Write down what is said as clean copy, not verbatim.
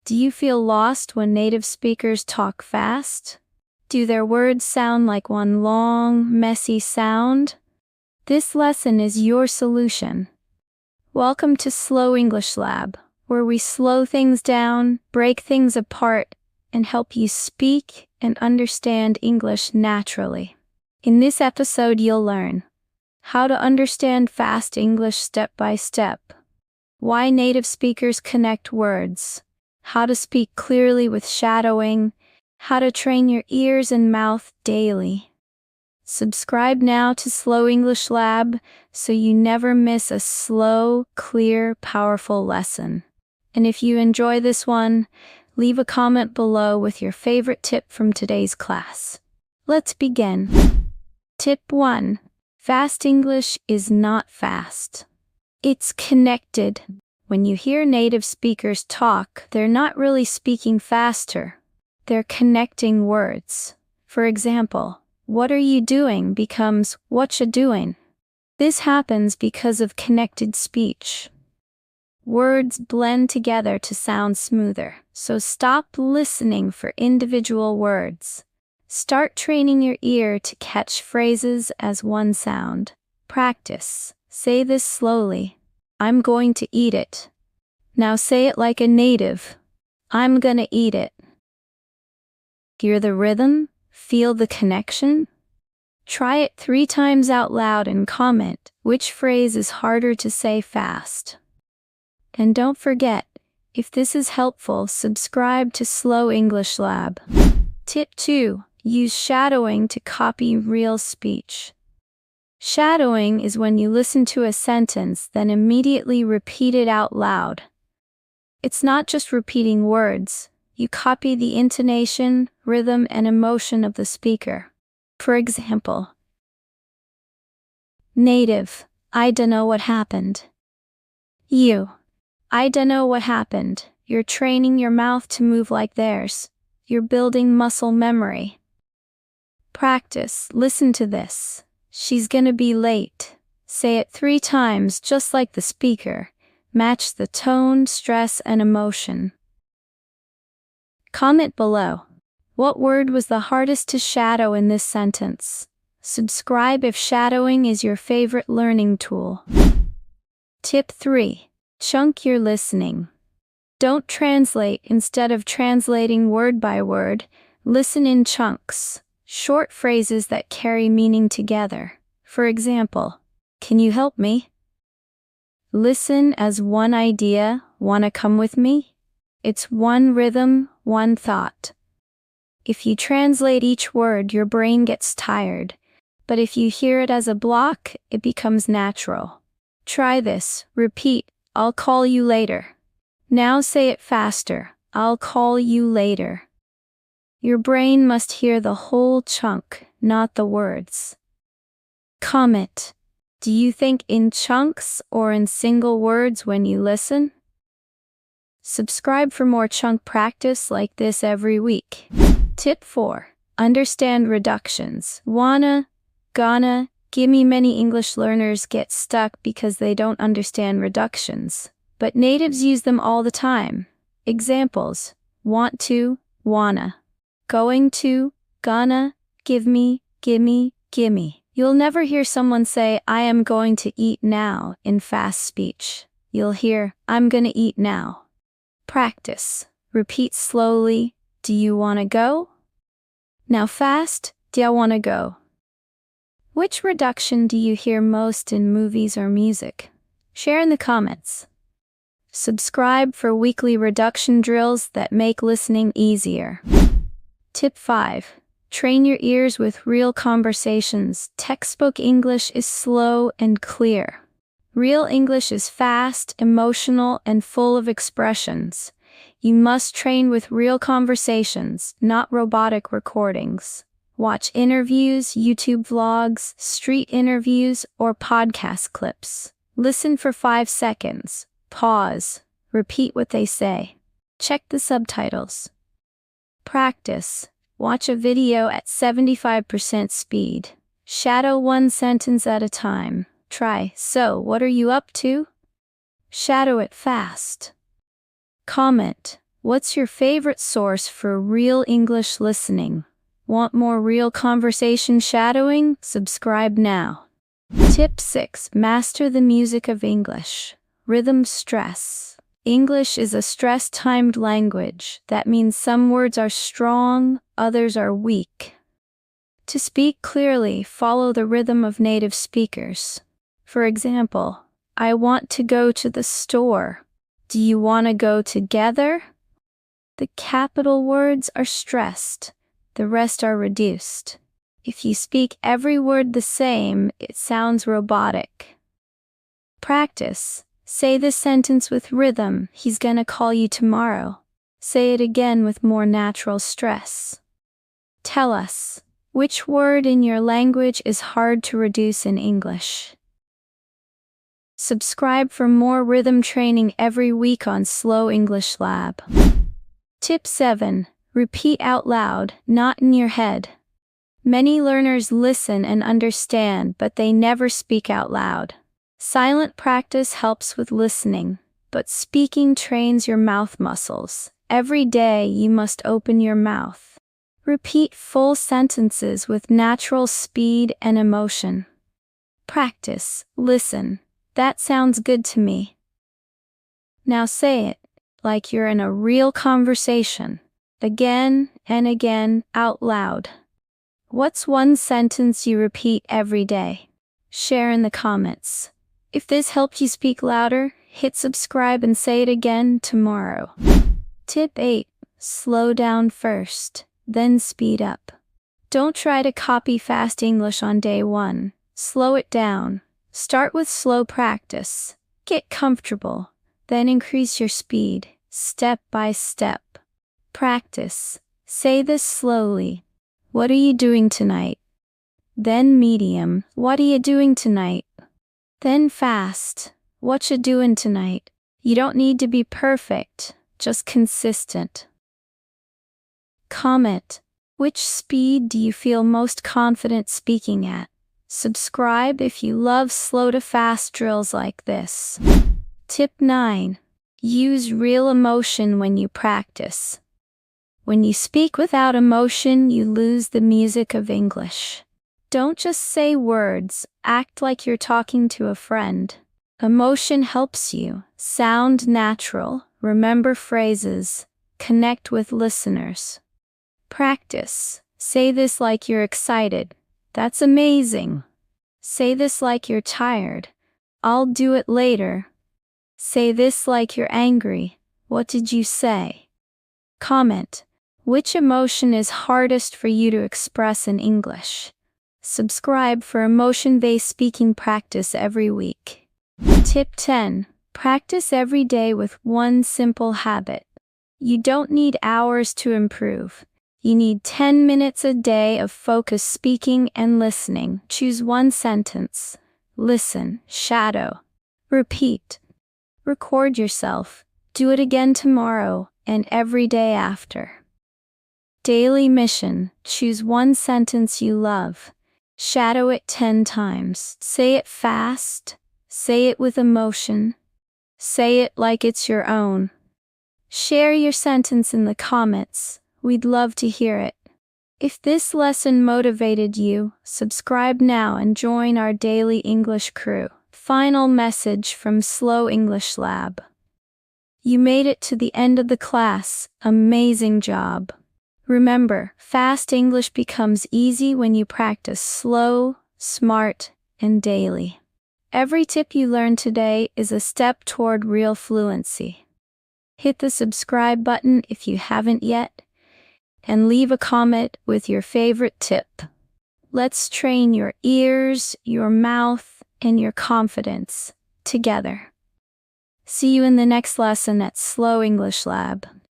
Do you feel lost when native speakers talk fast? Do their words sound like one long, messy sound? This lesson is your solution. Welcome to Slow English Lab, where we slow things down, break things apart, and help you speak and understand English naturally. In this episode, you'll learn how to understand fast English step by step, why native speakers connect words, how to speak clearly with shadowing, how to train your ears and mouth daily. Subscribe now to Slow English Lab so you never miss a slow, clear, powerful lesson. And if you enjoy this one, leave a comment below with your favorite tip from today's class. Let's begin. Tip 1. Fast English is not fast. It's connected. When you hear native speakers talk, they're not really speaking faster. They're connecting words. For example, "What are you doing?" becomes "What ya doing?" This happens because of connected speech. Words blend together to sound smoother, so stop listening for individual words. Start training your ear to catch phrases as one sound. Practice. Say this slowly. "I'm going to eat it." Now say it like a native. "I'm gonna eat it." Hear the rhythm? Feel the connection? Try it 3 times out loud and comment which phrase is harder to say fast. And don't forget, if this is helpful, subscribe to Slow English Lab. Tip 2. Use shadowing to copy real speech. Shadowing is when you listen to a sentence, then immediately repeat it out loud. It's not just repeating words. You copy the intonation, rhythm, and emotion of the speaker. For example, native, "I dunno what happened." You, "I dunno what happened." You're training your mouth to move like theirs. You're building muscle memory. Practice. Listen to this. "She's gonna be late." Say it 3 times just like the speaker. Match the tone, stress, and emotion. Comment below. What word was the hardest to shadow in this sentence? Subscribe if shadowing is your favorite learning tool. Tip 3. Chunk your listening. Don't translate. Instead of translating word by word, listen in chunks. Short phrases that carry meaning together. For example, "Can you help me?" Listen as one idea. "Wanna come with me?" It's one rhythm, one thought. If you translate each word, your brain gets tired. But if you hear it as a block, it becomes natural. Try this. Repeat, "I'll call you later." Now say it faster. "I'll call you later." Your brain must hear the whole chunk, not the words. Comment. Do you think in chunks or in single words when you listen? Subscribe for more chunk practice like this every week. Tip 4. Understand reductions. Wanna, gonna, gimme. Many English learners get stuck because they don't understand reductions. But natives use them all the time. Examples: want to, wanna. Going to, gonna, give me, gimme, gimme. You'll never hear someone say, "I am going to eat now" in fast speech. You'll hear, "I'm gonna eat now." Practice. Repeat slowly. "Do you wanna go?" Now fast. "Do ya wanna go?" Which reduction do you hear most in movies or music? Share in the comments. Subscribe for weekly reduction drills that make listening easier. Tip 5. Train your ears with real conversations. Textbook English is slow and clear. Real English is fast, emotional, and full of expressions. You must train with real conversations, not robotic recordings. Watch interviews, YouTube vlogs, street interviews, or podcast clips. Listen for 5 seconds. Pause. Repeat what they say. Check the subtitles. Practice. Watch a video at 75% speed. Shadow one sentence at a time. Try, "So, what are you up to?" Shadow it fast. Comment. What's your favorite source for real English listening? Want more real conversation shadowing? Subscribe now. Tip 6. Master the music of English. Rhythm stress. English is a stress-timed language. That means some words are strong, others are weak. To speak clearly, follow the rhythm of native speakers. For example, I want to go to the store. Do you want to go together? The capital words are stressed, the rest are reduced. If you speak every word the same, it sounds robotic. Practice. Say this sentence with rhythm. He's gonna call you tomorrow. Say it again with more natural stress. Tell us, which word in your language is hard to reduce in English? Subscribe for more rhythm training every week on Slow English Lab. Tip 7. Repeat out loud, not in your head. Many learners listen and understand, but they never speak out loud. Silent practice helps with listening, but speaking trains your mouth muscles. Every day you must open your mouth. Repeat full sentences with natural speed and emotion. Practice. Listen. That sounds good to me. Now say it, like you're in a real conversation, again and again out loud. What's one sentence you repeat every day? Share in the comments. If this helped you speak louder, hit subscribe and say it again tomorrow. Tip 8. Slow down first, then speed up. Don't try to copy fast English on day 1. Slow it down. Start with slow practice. Get comfortable, then increase your speed, step by step. Practice. Say this slowly. What are you doing tonight? Then medium. What are you doing tonight? Then fast. What you doing tonight? You don't need to be perfect, just consistent. Comment. Which speed do you feel most confident speaking at? Subscribe if you love slow to fast drills like this. Tip 9. Use real emotion when you practice. When you speak without emotion, you lose the music of English. Don't just say words, act like you're talking to a friend. Emotion helps you sound natural, remember phrases, connect with listeners. Practice. Say this like you're excited. That's amazing. Say this like you're tired. I'll do it later. Say this like you're angry. What did you say? Comment. Which emotion is hardest for you to express in English? Subscribe for emotion-based speaking practice every week. Tip 10. Practice every day with one simple habit. You don't need hours to improve. You need 10 minutes a day of focused speaking and listening. Choose one sentence. Listen, shadow, repeat. Record yourself. Do it again tomorrow and every day after. Daily mission. Choose one sentence you love. Shadow it 10 times. Say it fast. Say it with emotion. Say it like it's your own. Share your sentence in the comments. We'd love to hear it. If this lesson motivated you, subscribe now and join our daily English crew. Final message from Slow English Lab. You made it to the end of the class. Amazing job. Remember, fast English becomes easy when you practice slow, smart, and daily. Every tip you learned today is a step toward real fluency. Hit the subscribe button if you haven't yet, and leave a comment with your favorite tip. Let's train your ears, your mouth, and your confidence together. See you in the next lesson at Slow English Lab.